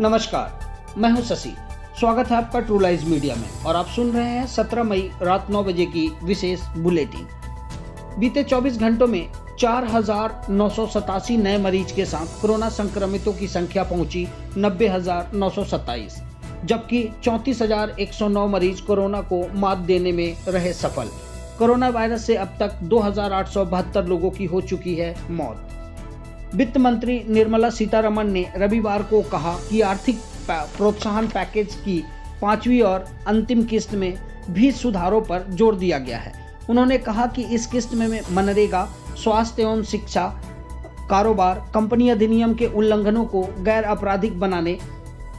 नमस्कार, मैं हूं शशि। स्वागत है आपका ट्रू लाइज मीडिया में और आप सुन रहे हैं 17 मई रात 9 बजे की विशेष बुलेटिन। बीते 24 घंटों में 4,987 नए मरीज के साथ कोरोना संक्रमितों की संख्या पहुंची 90,927, जबकि 34,109 मरीज कोरोना को मात देने में रहे सफल। कोरोना वायरस से अब तक 2,872 लोगों की हो चुकी है मौत। वित्त मंत्री निर्मला सीतारमण ने रविवार को कहा कि आर्थिक प्रोत्साहन पैकेज की 5वीं और अंतिम किस्त में भी सुधारों पर जोर दिया गया है। उन्होंने कहा कि इस किस्त में मनरेगा, स्वास्थ्य एवं शिक्षा, कारोबार, कंपनी अधिनियम के उल्लंघनों को गैर आपराधिक बनाने,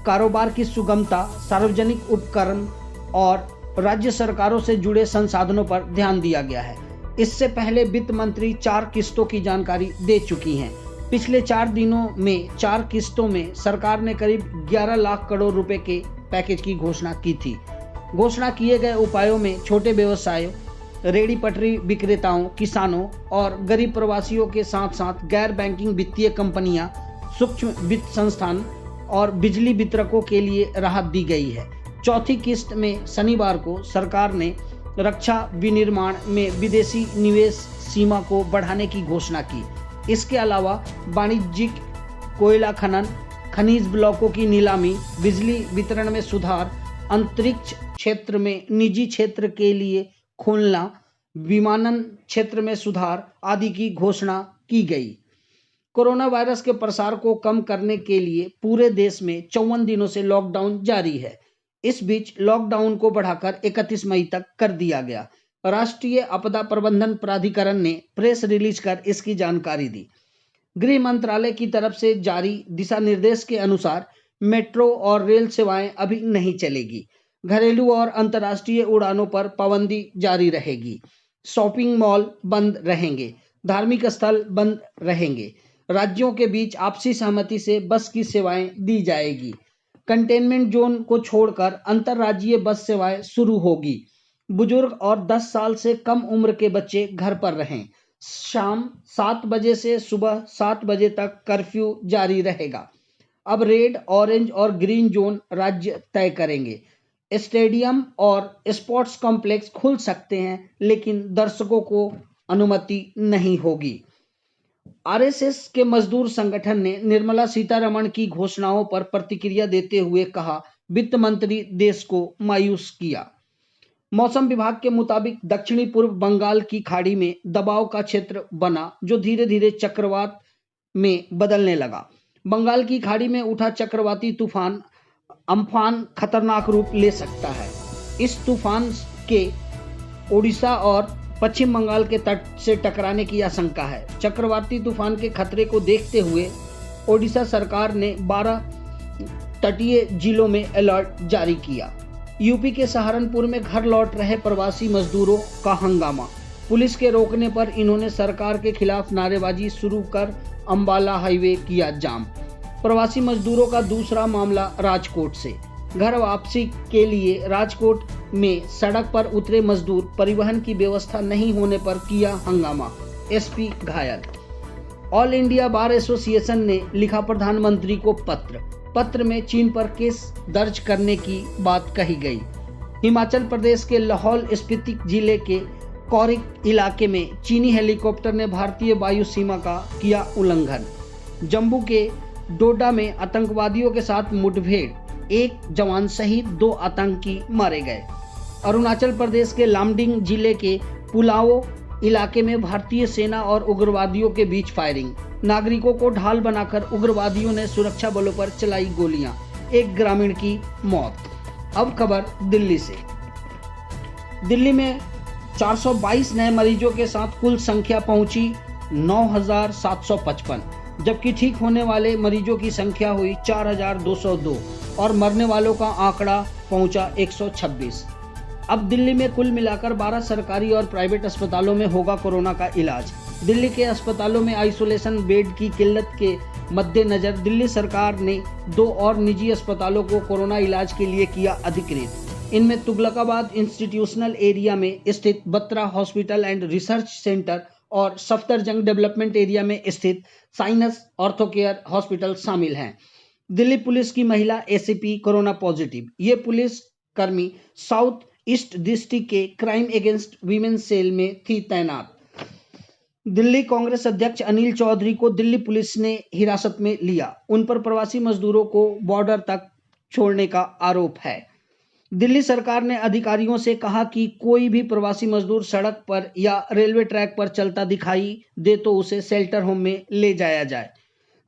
कारोबार की सुगमता, सार्वजनिक उपकरण और राज्य सरकारों से जुड़े संसाधनों पर ध्यान दिया गया है। इससे पहले वित्त मंत्री 4 किस्तों की जानकारी दे चुकी हैं। पिछले 4 दिनों में 4 किस्तों में सरकार ने करीब 11 लाख करोड़ रुपए के पैकेज की घोषणा की थी। घोषणा किए गए उपायों में छोटे व्यवसायों, रेहड़ी पटरी विक्रेताओं, किसानों और गरीब प्रवासियों के साथ साथ गैर बैंकिंग वित्तीय कंपनियां, सूक्ष्म वित्त संस्थान और बिजली वितरकों के लिए राहत दी गई है। चौथी किस्त में शनिवार को सरकार ने रक्षा विनिर्माण में विदेशी निवेश सीमा को बढ़ाने की घोषणा की। इसके अलावा वाणिज्यिक कोयला खनन, खनिज ब्लॉकों की नीलामी, बिजली वितरण में सुधार, अंतरिक्ष क्षेत्र में निजी क्षेत्र के लिए खोलना, विमानन क्षेत्र में सुधार आदि की घोषणा की गई। कोरोना वायरस के प्रसार को कम करने के लिए पूरे देश में 54 दिनों से लॉकडाउन जारी है। इस बीच लॉकडाउन को बढ़ाकर 31 मई तक कर दिया गया। राष्ट्रीय आपदा प्रबंधन प्राधिकरण ने प्रेस रिलीज कर इसकी जानकारी दी। गृह मंत्रालय की तरफ से जारी दिशा निर्देश के अनुसार मेट्रो और रेल सेवाएं अभी नहीं चलेगी। घरेलू और अंतर्राष्ट्रीय उड़ानों पर पाबंदी जारी रहेगी। शॉपिंग मॉल बंद रहेंगे। धार्मिक स्थल बंद रहेंगे। राज्यों के बीच आपसी सहमति से बस की सेवाएं दी जाएगी। कंटेनमेंट जोन को छोड़कर अंतर्राज्यीय बस सेवाएं शुरू होगी। बुजुर्ग और 10 साल से कम उम्र के बच्चे घर पर रहें। शाम 7 बजे से सुबह 7 बजे तक कर्फ्यू जारी रहेगा। अब रेड, ऑरेंज और ग्रीन जोन राज्य तय करेंगे। स्टेडियम और स्पोर्ट्स कॉम्प्लेक्स खुल सकते हैं, लेकिन दर्शकों को अनुमति नहीं होगी। आरएसएस के मजदूर संगठन ने निर्मला सीतारमण की घोषणाओं पर प्रतिक्रिया देते हुए कहा, वित्त मंत्री देश को मायूस किया। मौसम विभाग के मुताबिक दक्षिणी पूर्व बंगाल की खाड़ी में दबाव का क्षेत्र बना, जो धीरे धीरे चक्रवात में बदलने लगा। बंगाल की खाड़ी में उठा चक्रवाती तूफान अम्फान खतरनाक रूप ले सकता है। इस तूफान के ओडिशा और पश्चिम बंगाल के तट से टकराने की आशंका है। चक्रवाती तूफान के खतरे को देखते हुए ओडिशा सरकार ने 12 तटीय जिलों में अलर्ट जारी किया। यूपी के सहारनपुर में घर लौट रहे प्रवासी मजदूरों का हंगामा। पुलिस के रोकने पर इन्होंने सरकार के खिलाफ नारेबाजी शुरू कर अंबाला हाईवे किया जाम। प्रवासी मजदूरों का दूसरा मामला राजकोट से। घर वापसी के लिए राजकोट में सड़क पर उतरे मजदूर, परिवहन की व्यवस्था नहीं होने पर किया हंगामा, एसपी घायल। ऑल इंडिया बार एसोसिएशन ने लिखा प्रधानमंत्री को पत्र में चीन पर केस दर्ज करने की बात कही गई। हिमाचल प्रदेश के लाहौल स्पीति जिले के कौरिक इलाके में चीनी हेलीकॉप्टर ने भारतीय वायु सीमा का किया उल्लंघन। जम्मू के डोडा में आतंकवादियों के साथ मुठभेड़, 1 जवान सहित 2 आतंकी मारे गए। अरुणाचल प्रदेश के लामडिंग जिले के पुलाओ इलाके में भारतीय सेना और उग्रवादियों के बीच फायरिंग। नागरिकों को ढाल बनाकर उग्रवादियों ने सुरक्षा बलों पर चलाई गोलियां, 1 ग्रामीण की मौत। अब खबर दिल्ली से। दिल्ली में 422 नए मरीजों के साथ कुल संख्या पहुंची 9,755, जबकि ठीक होने वाले मरीजों की संख्या हुई 4,202 और मरने वालों का आंकड़ा पहुंचा 126। अब दिल्ली में कुल मिलाकर 12 सरकारी और प्राइवेट अस्पतालों में होगा कोरोना का इलाज। दिल्ली के अस्पतालों में आइसोलेशन बेड की किल्लत के मद्देनजर दिल्ली सरकार ने 2 और निजी अस्पतालों को कोरोना इलाज के लिए किया अधिकृत। इनमें तुगलकाबाद इंस्टीट्यूशनल एरिया में स्थित Batra hospital and research centre और सफदरजंग डेवलपमेंट एरिया में स्थित साइनस ऑर्थोकेयर हॉस्पिटल शामिल हैं। दिल्ली पुलिस की महिला एसीपी कोरोना पॉजिटिव। ये पुलिस कर्मी साउथ ईस्ट डिस्ट्रिक्ट के क्राइम अगेंस्ट वीमेन सेल में थी तैनात। दिल्ली कांग्रेस अध्यक्ष अनिल चौधरी को दिल्ली पुलिस ने हिरासत में लिया। उन पर प्रवासी मजदूरों को बॉर्डर तक छोड़ने का आरोप है। दिल्ली सरकार ने अधिकारियों से कहा कि कोई भी प्रवासी मजदूर सड़क पर या रेलवे ट्रैक पर चलता दिखाई दे तो उसे शेल्टर होम में ले जाया जाए।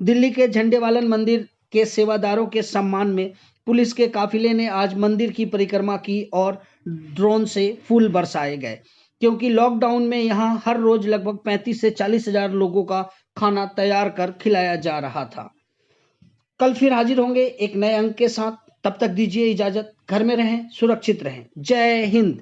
दिल्ली के झंडेवालन मंदिर के सेवादारों के सम्मान में पुलिस के काफिले ने आज मंदिर की परिक्रमा की और ड्रोन से फूल बरसाए गए, क्योंकि लॉकडाउन में यहां हर रोज लगभग 35 से 40 हजार लोगों का खाना तैयार कर खिलाया जा रहा था। कल फिर हाजिर होंगे एक नए अंक के साथ। तब तक दीजिए इजाजत। घर में रहें, सुरक्षित रहें। जय हिंद।